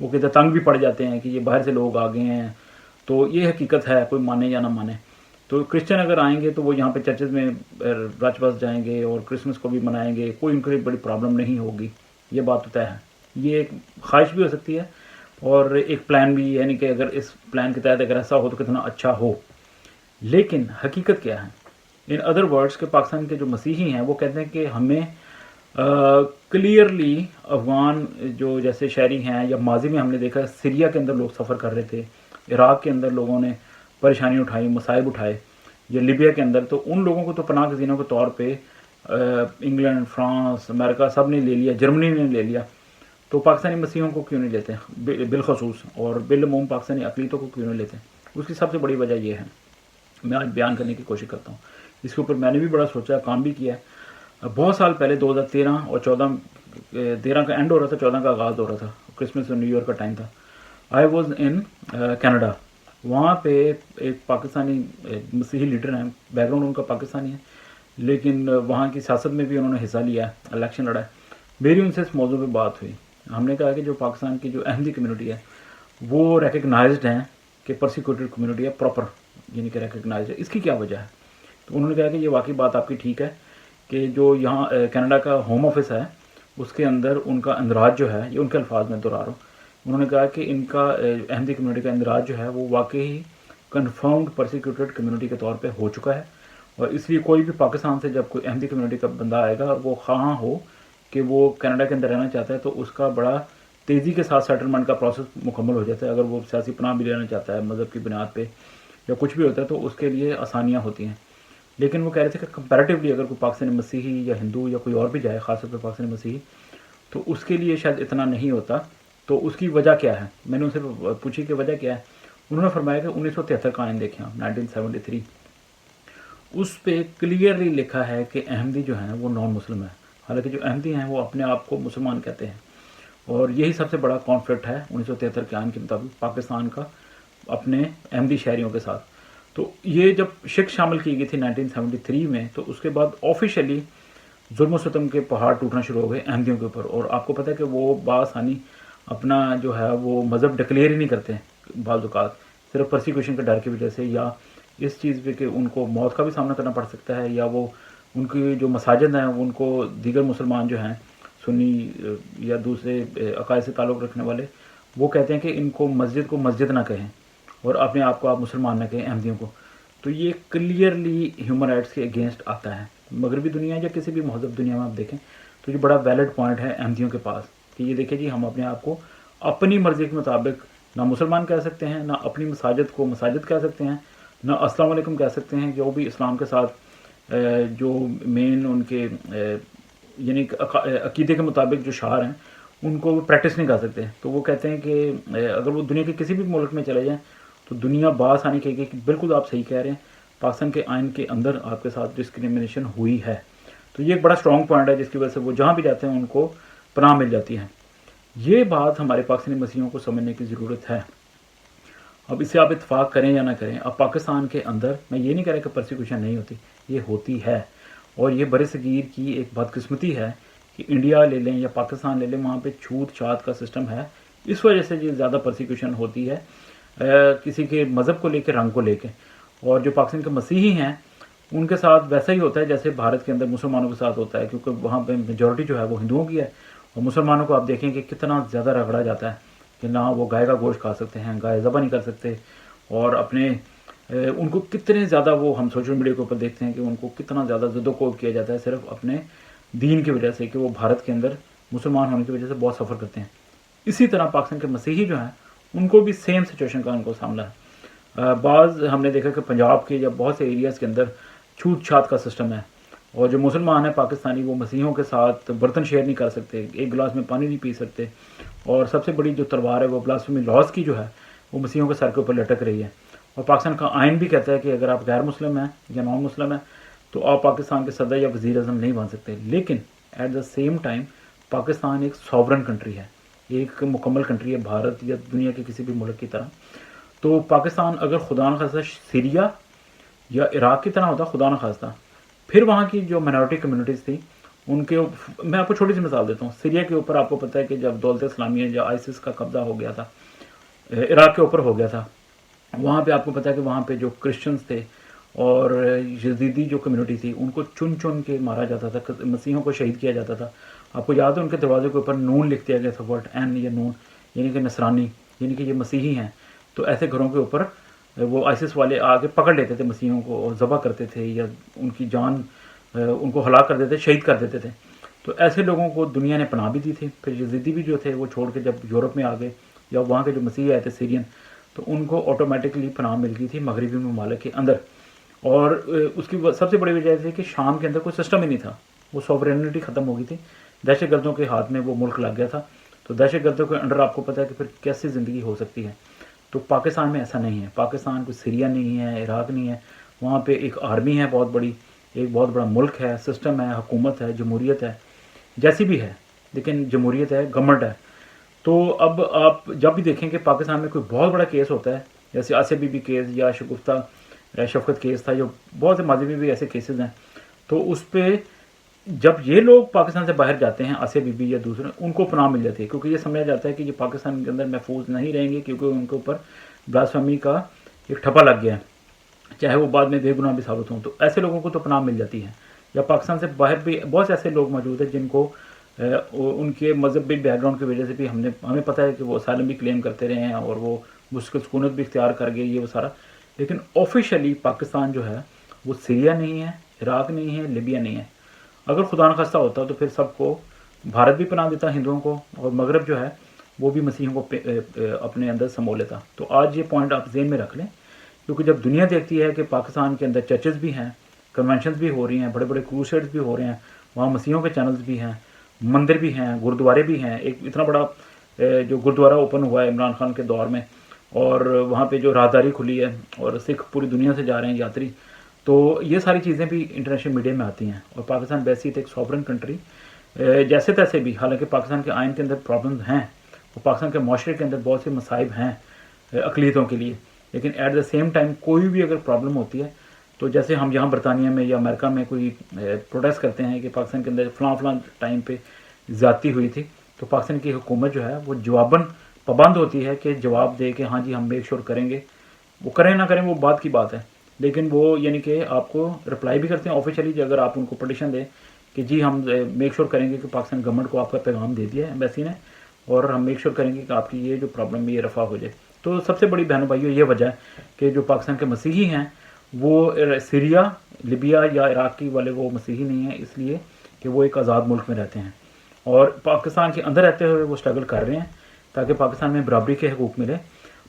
وہ کہتے تنگ بھی پڑ جاتے ہیں کہ یہ باہر سے لوگ آ گئے ہیں. تو یہ حقیقت ہے, کوئی مانے یا نہ مانے. تو کرسچن اگر آئیں گے تو وہ یہاں پہ چرچز میں رچ بس جائیں گے اور کرسمس کو بھی منائیں گے, کوئی ان کو بڑی پرابلم نہیں ہوگی. یہ بات تو طے ہے. یہ ایک خواہش بھی ہو سکتی ہے اور ایک پلان بھی, یعنی کہ اگر اس پلان کے تحت اگر ایسا ہو تو کتنا اچھا ہو. لیکن حقیقت کیا ہے؟ ان ادر ورڈس کے پاکستان کے جو مسیحی ہیں وہ کہتے ہیں کہ ہمیں کلیئرلی افغان جو جیسے شہری ہیں, یا ماضی میں ہم نے دیکھا سیریا کے اندر لوگ سفر کر رہے تھے, عراق کے اندر لوگوں نے پریشانی اٹھائی, مصائب اٹھائے, یا لیبیا کے اندر, تو ان لوگوں کو تو پناہ گزینوں کے طور پہ انگلینڈ, فرانس, امریکہ سب نے لے لیا, جرمنی نے لے لیا. تو پاکستانی مسیحوں کو کیوں نہیں لیتے بالخصوص, اور بالعموم پاکستانی اقلیتوں کو کیوں نہیں لیتے؟ اس کی سب سے بڑی وجہ یہ ہے, میں آج بیان کرنے کی کوشش کرتا ہوں. اس کے اوپر میں نے بھی بڑا سوچا, کام بھی کیا ہے. بہت سال پہلے 2013 اور 13 کا اینڈ ہو رہا تھا, 14 کا آغاز ہو رہا تھا, کرسمس اور نیو ایئر کا ٹائم تھا. I was in Canada. وہاں پہ ایک پاکستانی مسیحی لیڈر ہیں, بیک گراؤنڈ ان کا پاکستانی ہے, لیکن وہاں کی سیاست میں بھی انہوں نے حصہ لیا ہے, الیکشن لڑا ہے. میری ان سے اس موضوع پہ بات ہوئی. ہم نے کہا کہ جو پاکستان کی جو احمدی کمیونٹی ہے وہ ریکگنائزڈ ہیں کہ پرسیکیوٹڈ کمیونٹی ہے پراپر, یعنی کہ ریکگنائزڈ ہے. اس کی کیا وجہ ہے؟ تو انہوں نے کہا کہ یہ واقعی بات آپ کی ٹھیک ہے کہ جو یہاں کینیڈا کا ہوم آفس ہے اس کے اندر ان کا اندراج جو ہے, یہ ان کے الفاظ میں دہرا رہا ہوں, انہوں نے کہا کہ ان کا احمدی کمیونٹی کا اندراج جو ہے وہ واقعی کنفرمڈ پرسیکیوٹڈ کمیونٹی کے طور پہ ہو چکا ہے. اور اس لیے کوئی بھی پاکستان سے جب کوئی احمدی کمیونٹی کا بندہ آئے گا, وہ خواہاں ہو کہ وہ کینیڈا کے اندر رہنا چاہتا ہے, تو اس کا بڑا تیزی کے ساتھ سیٹلمنٹ کا پروسیس مکمل ہو جاتا ہے. اگر وہ سیاسی پناہ بھی لینا چاہتا ہے مذہب کی بنیاد پہ یا کچھ بھی ہوتا ہے تو اس کے لیے آسانیاں ہوتی ہیں. لیکن وہ کہہ رہے تھے کہ کمپیریٹیولی اگر کوئی پاکستانی مسیحی یا ہندو یا کوئی اور بھی جائے, خاص طور پہ پاکستانی مسیحی, تو اس کے لیے شاید اتنا نہیں ہوتا. تو اس کی وجہ کیا ہے؟ میں نے ان سے پوچھی کہ وجہ کیا ہے. انہوں نے فرمایا کہ 1973 کا آئین دیکھیں آپ, 1973, اس پہ کلیئرلی لکھا ہے کہ احمدی جو ہیں وہ نان مسلم ہے. حالانکہ جو احمدی ہیں وہ اپنے آپ کو مسلمان کہتے ہیں, اور یہی سب سے بڑا کانفلکٹ ہے 1973 کے آئین کے مطابق پاکستان کا اپنے احمدی شہریوں کے ساتھ. تو یہ جب شک شامل کی گئی تھی 1973 میں, تو اس کے بعد آفیشیلی ظلم و ستم کے پہاڑ ٹوٹنا شروع ہو گئے احمدیوں کے اوپر. اور آپ کو پتہ ہے کہ وہ بآسانی اپنا جو ہے وہ مذہب ڈکلیئر ہی نہیں کرتے بعض اوقات, صرف پرسیکیوشن کے ڈر کی وجہ سے, یا اس چیز پہ کہ ان کو موت کا بھی سامنا کرنا پڑ سکتا ہے, یا وہ ان کی جو مساجد ہیں ان کو دیگر مسلمان جو ہیں سنی یا دوسرے عقائد سے تعلق رکھنے والے, وہ کہتے ہیں کہ ان کو مسجد نہ کہیں اور اپنے آپ کو آپ مسلمان نہ کہیں احمدیوں کو. تو یہ کلیئرلی ہیومن رائٹس کے اگینسٹ آتا ہے. مغربی دنیا یا کسی بھی مہذب دنیا میں آپ دیکھیں تو یہ بڑا ویلڈ پوائنٹ ہے احمدیوں کے پاس کہ یہ دیکھیں جی ہم اپنے آپ کو اپنی مرضی کے مطابق نہ مسلمان کہہ سکتے ہیں, نہ اپنی مساجد کو مساجد کہہ سکتے ہیں, نہ السلام علیکم کہہ سکتے ہیں, جو بھی اسلام کے ساتھ جو مین ان کے یعنی عقیدے کے مطابق جو شعار ہیں ان کو وہ پریکٹس نہیں کر سکتے. تو وہ کہتے ہیں کہ اگر وہ دنیا کے کسی بھی ملک میں چلے جائیں تو دنیا بآسانی کہے گی کہ بالکل آپ صحیح کہہ رہے ہیں, پاکستان کے آئین کے اندر آپ کے ساتھ ڈسکریمنیشن ہوئی ہے. تو یہ ایک بڑا اسٹرانگ پوائنٹ ہے جس کی وجہ سے وہ جہاں بھی جاتے ہیں ان کو پناہ مل جاتی ہے. یہ بات ہمارے پاکستانی مسیحیوں کو سمجھنے کی ضرورت ہے. اب اس سے آپ اتفاق کریں یا نہ کریں, اب پاکستان کے اندر میں یہ نہیں کہہ رہا کہ پرسیکیوشن نہیں ہوتی, یہ ہوتی ہے. اور یہ بر صغیر کی ایک بدقسمتی ہے کہ انڈیا لے لیں یا پاکستان لے لیں, وہاں پہ چھوت چھات کا سسٹم ہے. اس وجہ سے یہ زیادہ پرسیکیوشن ہوتی ہے کسی کے مذہب کو لے کے, رنگ کو لے کے. اور جو پاکستان کے مسیحی ہیں ان کے ساتھ ویسا ہی ہوتا ہے جیسے بھارت کے اندر مسلمانوں کے ساتھ ہوتا ہے, کیونکہ وہاں پہ میجورٹی جو ہے وہ ہندوؤں کی ہے. اور مسلمانوں کو آپ دیکھیں کہ کتنا زیادہ رگڑا جاتا ہے کہ نہ وہ گائے کا گوشت کھا سکتے ہیں, گائے ذبح نہیں کر سکتے, اور اپنے ان کو کتنے زیادہ وہ ہم سوشل میڈیا کے اوپر دیکھتے ہیں کہ ان کو کتنا زیادہ زد و کوب کیا جاتا ہے صرف اپنے دین کی وجہ سے کہ وہ بھارت کے اندر مسلمان ہونے کی وجہ سے بہت سفر کرتے ہیں. اسی طرح پاکستان کے مسیحی جو ہیں ان کو بھی سیم سچویشن کا ان کو سامنا ہے. بعض ہم نے دیکھا کہ پنجاب کے یا بہت سے ایریاز کے اندر چھوت چھات کا سسٹم ہے, اور جو مسلمان ہیں پاکستانی وہ مسیحیوں کے ساتھ برتن شیئر نہیں کر سکتے, ایک گلاس میں پانی نہیں پی سکتے. اور سب سے بڑی جو تلوار ہے وہ بلاسفیمی لاز کی جو ہے وہ مسیحیوں کے سر کے اوپر لٹک رہی ہے. اور پاکستان کا آئین بھی کہتا ہے کہ اگر آپ غیر مسلم ہیں یا نان مسلم ہیں تو آپ پاکستان کے صدر یا وزیر اعظم نہیں بن سکتے. لیکن at the same time Pakistan ایک سوورن کنٹری ہے, ایک مکمل کنٹری ہے بھارت یا دنیا کے کسی بھی ملک کی طرح. تو پاکستان اگر خدا نخواستہ سیریا یا عراق کی طرح ہوتا, خدا نخواستہ, پھر وہاں کی جو مائنورٹی کمیونٹیز تھیں ان کے میں آپ کو چھوٹی سی مثال دیتا ہوں. سیریا کے اوپر آپ کو پتہ ہے کہ جب دولت اسلامیہ یا آئسس کا قبضہ ہو گیا تھا, عراق کے اوپر ہو گیا تھا, وہاں پہ آپ کو پتہ ہے کہ وہاں پہ جو کرسچنز تھے اور یزیدی جو کمیونٹی تھی ان کو چن چن کے مارا جاتا تھا, مسیحوں کو شہید کیا جاتا تھا. آپ کو یاد ہے ان کے دروازے کے اوپر نون لکھ دیا گیا تھا, ورڈ این یا نون, یعنی کہ نصرانی, یعنی کہ یہ مسیحی ہیں. تو ایسے گھروں کے اوپر وہ آئسس والے آ کے پکڑ لیتے تھے مسیحوں کو اور ذبح کرتے تھے یا ان کی جان ان کو ہلاک کر دیتے, شہید کر دیتے تھے. تو ایسے لوگوں کو دنیا نے پناہ بھی دی تھی. پھر یزیدی بھی جو تھے وہ چھوڑ کے جب یورپ میں آ گئے, یا وہاں کے جو مسیحی آئے تھے سیرین, تو ان کو آٹومیٹکلی پناہ مل گئی تھی مغربی ممالک کے اندر. اور اس کی سب سے بڑی وجہ تھی کہ شام کے اندر کوئی سسٹم ہی نہیں تھا, وہ سوورینٹی ختم ہو گئی تھی, دہشت گردوں کے ہاتھ میں وہ ملک لگ گیا تھا. تو دہشت گردوں کے انڈر آپ کو پتہ ہے کہ پھر کیسی زندگی ہو سکتی ہے. تو پاکستان میں ایسا نہیں ہے. پاکستان کوئی سیریا نہیں ہے, عراق نہیں ہے. وہاں پہ ایک آرمی ہے بہت بڑی, ایک بہت بڑا ملک ہے, سسٹم ہے, حکومت ہے, جمہوریت ہے, جیسی بھی ہے, لیکن جمہوریت ہے, گورنمنٹ ہے. تو اب آپ جب بھی دیکھیں کہ پاکستان میں کوئی بہت بڑا کیس ہوتا ہے, جیسے آصیہ بی بی کیس یا شگفتہ شفقت کیس تھا, جو بہت سے ماضی میں بھی ایسے کیسز ہیں, تو اس پہ جب یہ لوگ پاکستان سے باہر جاتے ہیں, آصیہ بی بی یا دوسرے, ان کو پناہ مل جاتی ہے, کیونکہ یہ سمجھا جاتا ہے کہ یہ پاکستان کے اندر محفوظ نہیں رہیں گے, کیونکہ ان کے اوپر بلاسفیمی کا ایک ٹھپا لگ گیا ہے, چاہے وہ بعد میں بے گناہ بھی ثابت ہوں. تو ایسے لوگوں کو تو پناہ مل جاتی ہے. یا پاکستان سے باہر بھی بہت سے ایسے لوگ موجود ہیں جن کو ان کے مذہبی بیک گراؤنڈ کی وجہ سے بھی ہمیں پتہ ہے کہ وہ اسائلم بھی کلیم کرتے رہے ہیں اور وہ مشکل سکونت بھی اختیار کر گئے, یہ وہ سارا. لیکن آفیشلی پاکستان جو ہے وہ سیریا نہیں ہے, عراق نہیں ہے, لیبیا نہیں ہے. اگر خدا نخواستہ ہوتا تو پھر سب کو بھارت بھی پناہ دیتا ہندوؤں کو, اور مغرب جو ہے وہ بھی مسیحوں کو اپنے اندر سمو لیتا. تو آج یہ پوائنٹ آپ ذہن میں رکھ لیں, کیونکہ جب دنیا دیکھتی ہے کہ پاکستان کے اندر چرچز بھی ہیں, کنونشنز بھی ہو رہی ہیں, بڑے بڑے کروسیڈز بھی ہو رہے ہیں, وہاں مسیحوں کے چینلز بھی ہیں, مندر بھی ہیں, گردوارے بھی ہیں. ایک اتنا بڑا جو گردوارہ اوپن ہوا ہے عمران خان کے دور میں, اور وہاں پہ جو راہداری کھلی ہے اور سکھ پوری دنیا سے جا رہے ہیں یاتری. تو یہ ساری چیزیں بھی انٹرنیشنل میڈیا میں آتی ہیں. اور پاکستان ویسی ایک سوورن کنٹری جیسے تیسے بھی, حالانکہ پاکستان کے آئین کے اندر پرابلمز ہیں, اور پاکستان کے معاشرے کے اندر بہت سے مصائب ہیں اقلیتوں کے لیے, لیکن ایٹ دا سیم ٹائم کوئی بھی اگر پرابلم ہوتی ہے تو جیسے ہم یہاں برطانیہ میں یا امریکہ میں کوئی پروٹیسٹ کرتے ہیں کہ پاکستان کے اندر فلاں ٹائم پہ زیادتی ہوئی تھی, تو پاکستان کی حکومت جو ہے وہ جواباً پابند ہوتی ہے کہ جواب دے کہ ہاں جی ہم میک شور کریں گے. وہ کریں نہ کریں وہ بات کی بات ہے, لیکن وہ یعنی کہ آپ کو رپلائی بھی کرتے ہیں آفیشلی, اگر آپ ان کو پٹیشن دیں کہ جی ہم میک شور کریں گے کہ پاکستان گورنمنٹ کو آپ کا پیغام دے دیا ہے ایمبیسی نے, اور ہم میک شور کریں گے کہ آپ کی یہ جو پرابلم ہے یہ رفع ہو جائے. تو سب سے بڑی بہنوں بھائیوں یہ وجہ ہے کہ جو پاکستان کے مسیحی ہیں وہ سیریا, لیبیا یا عراقی والے وہ مسیحی نہیں ہیں, اس لیے کہ وہ ایک آزاد ملک میں رہتے ہیں, اور پاکستان کے اندر رہتے ہوئے وہ اسٹرگل کر رہے ہیں تاکہ پاکستان میں برابری کے حقوق ملے.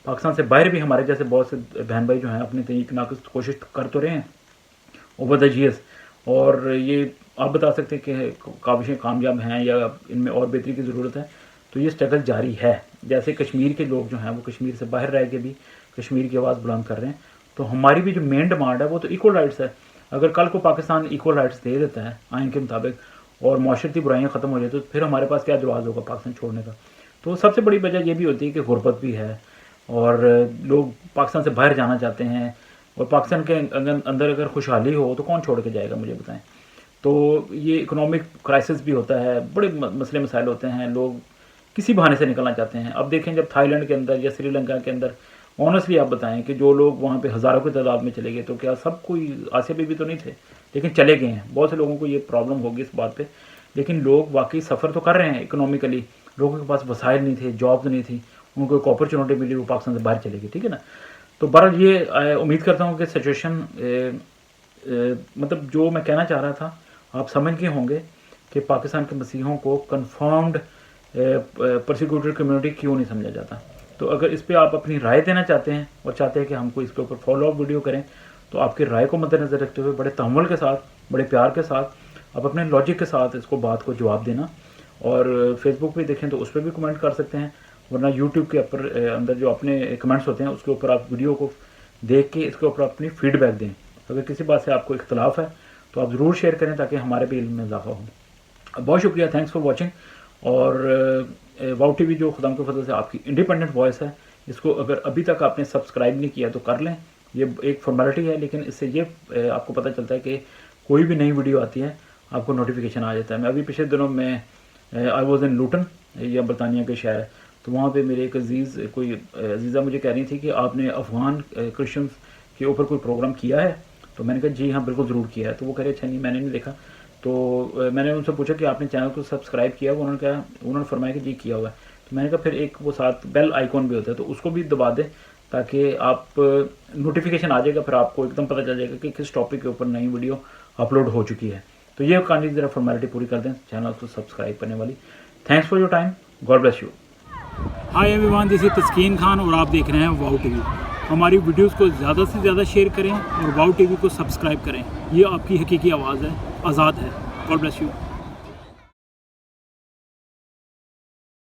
پاکستان سے باہر بھی ہمارے جیسے بہت سے بہن بھائی جو ہیں اپنے طریقے ناقص کوشش کر تو رہے ہیں اوور دا ایئرس, اور یہ آپ بتا سکتے ہیں کہ کاوشیں کامیاب ہیں یا ان میں اور بہتری کی ضرورت ہے. تو یہ اسٹرگل جاری ہے. جیسے کشمیر کے لوگ جو ہیں وہ کشمیر سے باہر رہ کے بھی کشمیر کی آواز بلند کر رہے ہیں. تو ہماری بھی جو مین ڈیمانڈ ہے وہ تو ایکول رائٹس ہے. اگر کل کو پاکستان ایکول رائٹس دے دیتا ہے آئین کے مطابق اور معاشرتی برائیاں ختم ہو جائے تو پھر ہمارے پاس کیا جواز ہوگا پاکستان چھوڑنے کا. تو سب سے بڑی وجہ یہ بھی ہوتی ہے کہ غربت بھی ہے, اور لوگ پاکستان سے باہر جانا چاہتے ہیں, اور پاکستان کے اندر اگر خوشحالی ہو تو کون چھوڑ کے جائے گا مجھے بتائیں. تو یہ اکنامک کرائسس بھی ہوتا ہے, بڑے مسئلے مسائل ہوتے ہیں, لوگ کسی بہانے سے نکلنا چاہتے ہیں. اب دیکھیں جب تھائی لینڈ کے اندر یا سری لنکا کے اندر آنیسٹلی آپ بتائیں کہ جو لوگ وہاں پہ ہزاروں کی تعداد میں چلے گئے, تو کیا سب کوئی آصیہ بی بی تو نہیں تھے, لیکن چلے گئے ہیں. بہت سے لوگوں کو یہ پرابلم ہوگی اس بات پہ, لیکن لوگ واقعی سفر تو کر رہے ہیں اکنامیکلی. لوگوں کے پاس وسائل نہیں تھے, جاب نہیں تھی, ان کو ایک اپرچونیٹی ملی, وہ پاکستان سے باہر چلے گئے. ٹھیک ہے نا. تو بہرحال یہ امید کرتا ہوں کہ سچویشن مطلب جو میں کہنا چاہ رہا تھا آپ سمجھ گئے ہوں گے کہ پاکستان کے مسیحوں کو کنفرمڈ پرسیکیوٹڈ کمیونٹی کیوں نہیں سمجھا جاتا. تو اگر اس پہ آپ اپنی رائے دینا چاہتے ہیں اور چاہتے ہیں کہ ہم کو اس کے اوپر فالو اپ ویڈیو کریں, تو آپ کی رائے کو مد نظر رکھتے ہوئے بڑے تحمل کے ساتھ, بڑے پیار کے ساتھ, آپ اپنے لاجک کے ساتھ اس کو بات کو جواب دینا. اور فیس بک پہ دیکھیں تو اس پہ بھی کمنٹ کر سکتے ہیں, ورنہ یوٹیوب کے اوپر اندر جو اپنے کمنٹس ہوتے ہیں اس کے اوپر آپ ویڈیو کو دیکھ کے اس کے اوپر اپنی فیڈ بیک دیں. اگر کسی بات سے آپ کو اختلاف ہے تو آپ ضرور شیئر کریں تاکہ ہمارے بھی علم میں اضافہ ہو. بہت شکریہ, تھینکس فار واچنگ. اور واؤ ٹی وی جو خدا کے فضل سے آپ کی انڈیپینڈنٹ وائس ہے, اس کو اگر ابھی تک آپ نے سبسکرائب نہیں کیا تو کر لیں. یہ ایک فارمیلٹی ہے, لیکن اس سے یہ آپ کو پتہ چلتا ہے کہ کوئی بھی نئی ویڈیو آتی ہے آپ کو نوٹیفیکیشن آ جاتا ہے. میں ابھی پچھلے دنوں میں آئی واز ان لوٹن, یہ برطانیہ کے شہر ہے, تو وہاں پہ میرے ایک کوئی عزیزہ مجھے کہہ رہی تھی کہ آپ نے افغان کرسچنس کے اوپر کوئی پروگرام کیا ہے. تو میں نے کہا جی ہاں بالکل ضرور کیا ہے. تو وہ کہہ رہے اچھا نہیں میں نے نہیں دیکھا. تو میں نے ان سے پوچھا کہ آپ نے چینل کو سبسکرائب کیا ہوا؟ انہوں نے فرمایا کہ جی کیا ہوا ہے. تو میں نے کہا پھر ایک وہ ساتھ بیل آئیکن بھی ہوتا ہے تو اس کو بھی دبا دیں تاکہ آپ نوٹیفیکیشن آ جائے گا, پھر آپ کو ایک دم پتہ چل جائے گا کہ کس ٹاپک کے اوپر نئی ویڈیو اپلوڈ ہو چکی ہے. تو یہ کہانی ذرا فارمیلٹی پوری کر دیں چینل کو سبسکرائب کرنے والی. Thanks for your time, God bless you. Hi everyone, this is Taskeen Khan اور آپ دیکھ رہے ہیں واؤ ٹی وی. ہماری ویڈیوز کو زیادہ سے زیادہ شیئر کریں اور واؤ ٹی وی کو سبسکرائب کریں. یہ آپ کی حقیقی آواز ہے, آزاد ہے. God bless you.